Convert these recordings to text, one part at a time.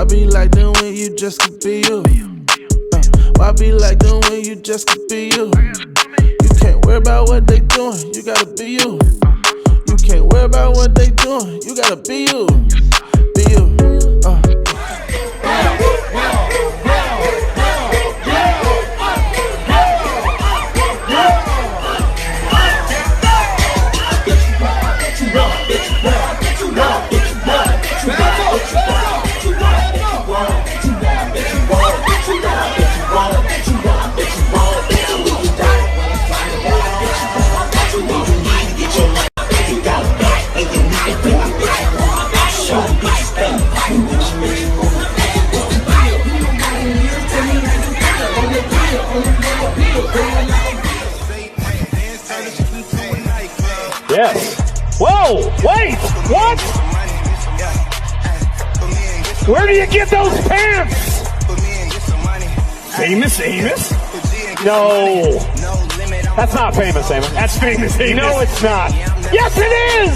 be like them when you just could be you? Why be like them when you just could be you? You can't worry about what they doing, you gotta be you. You can't worry about what they doing, you gotta be you. Be you. Yes. Whoa, wait, what? Where do you get those pants? Famous Amos? No. That's not Famous Amos. That's Famous Amos. No, it's not. Yes, it is!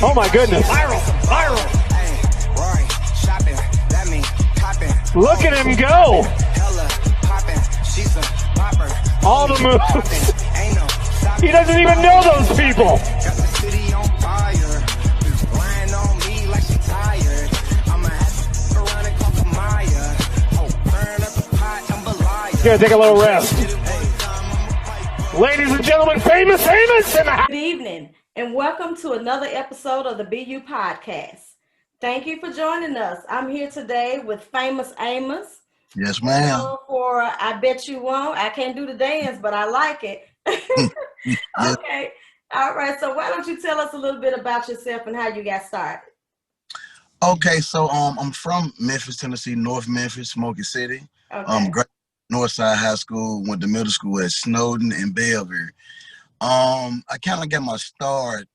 Oh my goodness. Viral. Look at him go. All the moves. He doesn't even know those people. Gonna take a little rest. Ladies and gentlemen, Famous Amos in the house. Good evening, and welcome to another episode of the BU Podcast. Thank you for joining us. I'm here today with Famous Amos. Yes, ma'am. For I Bet You Won't. I can't do the dance, but I like it. Okay. All right. So why don't you tell us a little bit about yourself and how you got started? Okay, so I'm from Memphis, Tennessee, North Memphis, Smoky City. Okay. Northside High School, went to middle school at Snowden and Bellevue. I kind of got my start.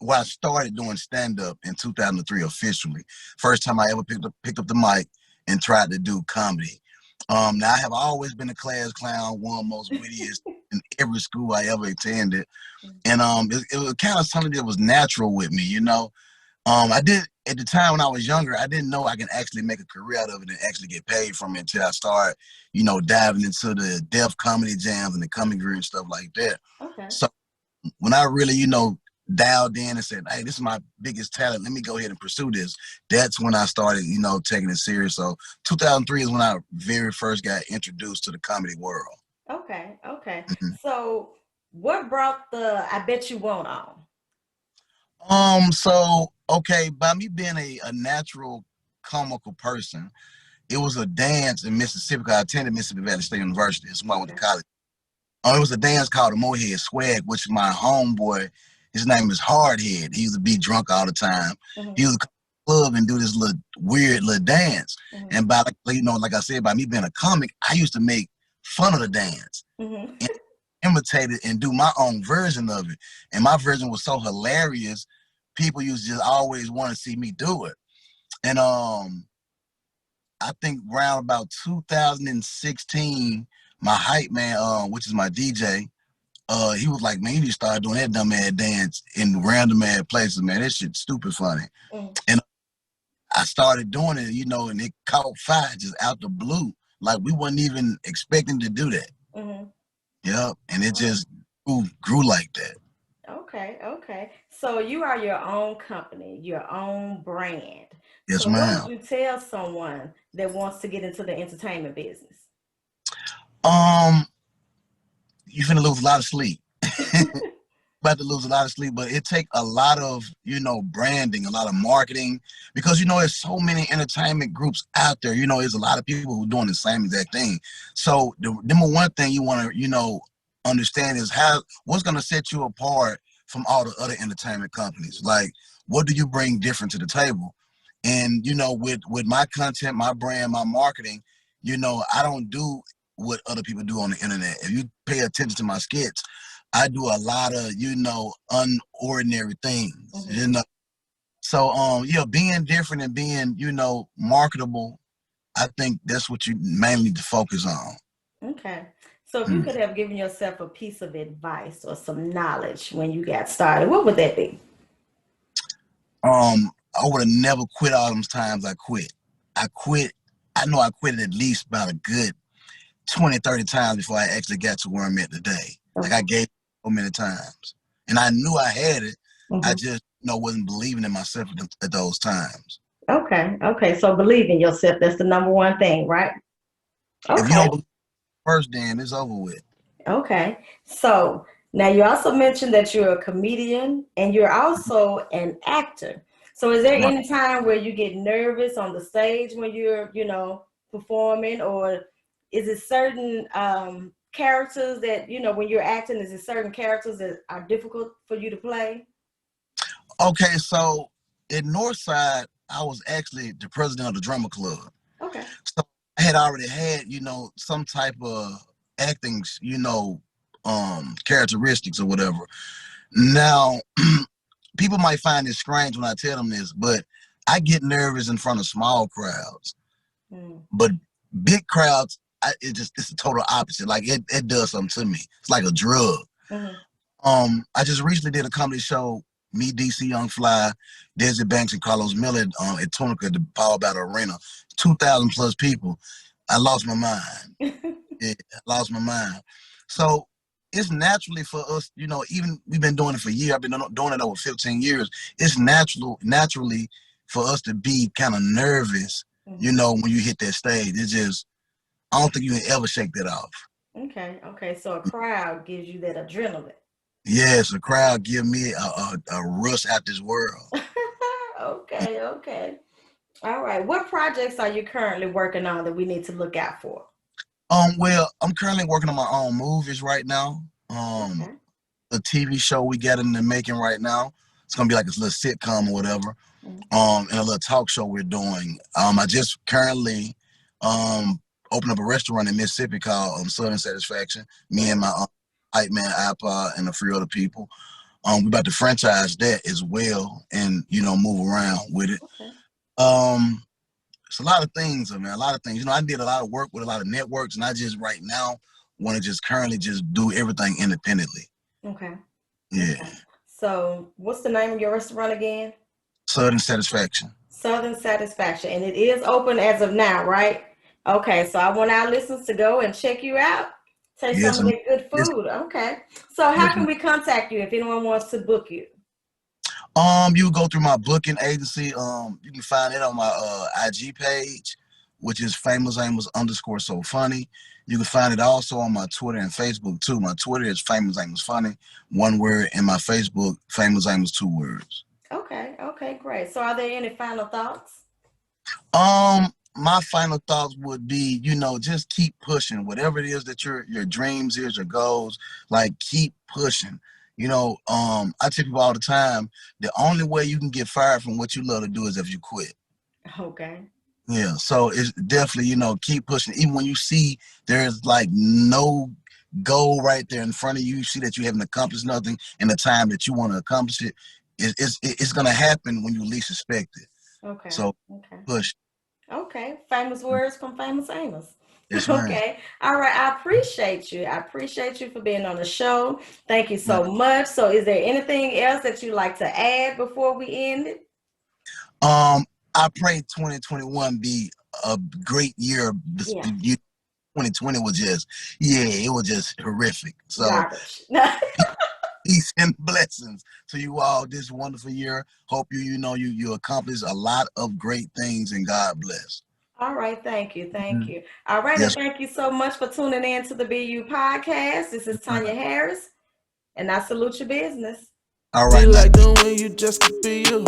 Well, I started doing stand-up in 2003 officially. First time I ever picked up the mic and tried to do comedy. Now I have always been a class clown, one most wittiest in every school I ever attended, and it was kind of something that was natural with me, you know. I did at the time when I was younger, I didn't know I can actually make a career out of it and actually get paid from it until I started, you know, diving into the Def Comedy Jams and the Comedy Group and stuff like that. Okay. So when I really, you know, dialed in and said, hey, this is my biggest talent, let me go ahead and pursue this, that's when I started, you know, taking it serious. So 2003 is when I very first got introduced to the comedy world. Okay. Mm-hmm. So what brought the I Bet You Won't on? So okay, by me being a natural comical person, it was a dance in Mississippi. I attended Mississippi Valley State University. That's why I went to college. It was a dance called the Mohead Swag, which my homeboy, his name is Hardhead. He used to be drunk all the time. Mm-hmm. He was a club and do this little weird little dance. Mm-hmm. And by, you know, like I said, by me being a comic, I used to make fun of the dance. Mm-hmm. And imitate it and do my own version of it. And my version was so hilarious, people used to just always want to see me do it. And I think around about 2016, my hype man, which is my DJ, he was like, man, you need to start doing that dumb ass dance in random ass places, man. That shit's stupid funny. Mm. And I started doing it, you know, and it caught fire just out the blue. Like we wasn't even expecting to do that. Mm-hmm. Yep, and it just grew like that. Okay. So you are your own company, your own brand. Yes, so ma'am. What would you tell someone that wants to get into the entertainment business? You're finna lose a lot of sleep. About to lose a lot of sleep, but it take a lot of, you know, branding, a lot of marketing, because, you know, there's so many entertainment groups out there. You know, there's a lot of people who are doing the same exact thing. So the number one thing you want to, you know, understand is what's going to set you apart from all the other entertainment companies. Like, what do you bring different to the table? And, you know, with my content, my brand, my marketing, you know, I don't do what other people do on the internet. If you pay attention to my skits, I do a lot of, you know, unordinary things, mm-hmm. you know. So, yeah, being different and being, you know, marketable, I think that's what you mainly need to focus on. Okay. So if you could have given yourself a piece of advice or some knowledge when you got started, what would that be? I would have never quit all those times I quit. I know I quit at least about a good 20, 30 times before I actually got to where I'm at today. Like I gave so many times. And I knew I had it. I just wasn't believing in myself at those times. Okay. So believe in yourself. That's the number one thing, right? If you don't believe first, then it's over with. Okay. So now you also mentioned that you're a comedian and you're also an actor. So is there any time where you get nervous on the stage when you're, performing, or is it certain characters that, when you're acting, is it certain characters that are difficult for you to play? Okay, so in Northside, I was actually the president of the drama club. Okay. So I had already had, some type of acting, characteristics or whatever. Now, people might find it strange when I tell them this, but I get nervous in front of small crowds. But big crowds, it's the total opposite. Like it does something to me. It's like a drug. I just recently did a comedy show, me, DC Young Fly, Desi Banks, and Carlos Miller at Tunica, the Power Battle Arena. 2,000 plus people. I lost my mind. I lost my mind. So it's naturally for us, even we've been doing it for years. I've been doing it over 15 years. It's naturally for us to be kind of nervous, when you hit that stage. It's just, I don't think you can ever shake that off. Okay. So a crowd gives you that adrenaline. Yes, a crowd give me a rush out this world. Okay. All right. What projects are you currently working on that we need to look out for? Well, I'm currently working on my own movies right now. The TV show we got in the making right now. It's gonna be like a little sitcom or whatever. And a little talk show we're doing. I just currently opened up a restaurant in Mississippi called Southern Satisfaction. Me and my hype man iPod and a few other people. We're about to franchise that as well, and move around with it. It's a lot of things, man. A lot of things. I did a lot of work with a lot of networks, and I just right now want to just currently just do everything independently. Okay. Yeah. Okay. So, what's the name of your restaurant again? Southern Satisfaction. Southern Satisfaction, and it is open as of now, right? Okay. So I want our listeners to go and check you out. Take some of the good food. Okay. So how can we contact you if anyone wants to book you? You go through my booking agency. You can find it on my IG page, which is Famous Amos _so funny. You can find it also on my Twitter and Facebook too. My Twitter is Famous Amos Funny, one word, and my Facebook, Famous Amos, 2 words. Okay, great. So are there any final thoughts? My final thoughts would be, just keep pushing. Whatever it is that your dreams is, your goals, like keep pushing. I tell people all the time, the only way you can get fired from what you love to do is if you quit. Okay. Yeah, so it's definitely, keep pushing. Even when you see there's like no goal right there in front of you, you see that you haven't accomplished nothing in the time that you want to accomplish it, it's going to happen when you least expect it. Okay. So push. Okay. Famous words from Famous Amos. Yes, okay. All right. I appreciate you. for being on the show. Thank you so much. So is there anything else that you'd like to add before we end it? I pray 2021 be a great year. 2020 was it was just horrific. So peace and blessings to you all this wonderful year. Hope you accomplish a lot of great things, and God bless. All right. Thank you. All right. Yes. And thank you so much for tuning in to the BU podcast. This is Tanya Harris, and I salute your business. All right. Be like the way you just could be you.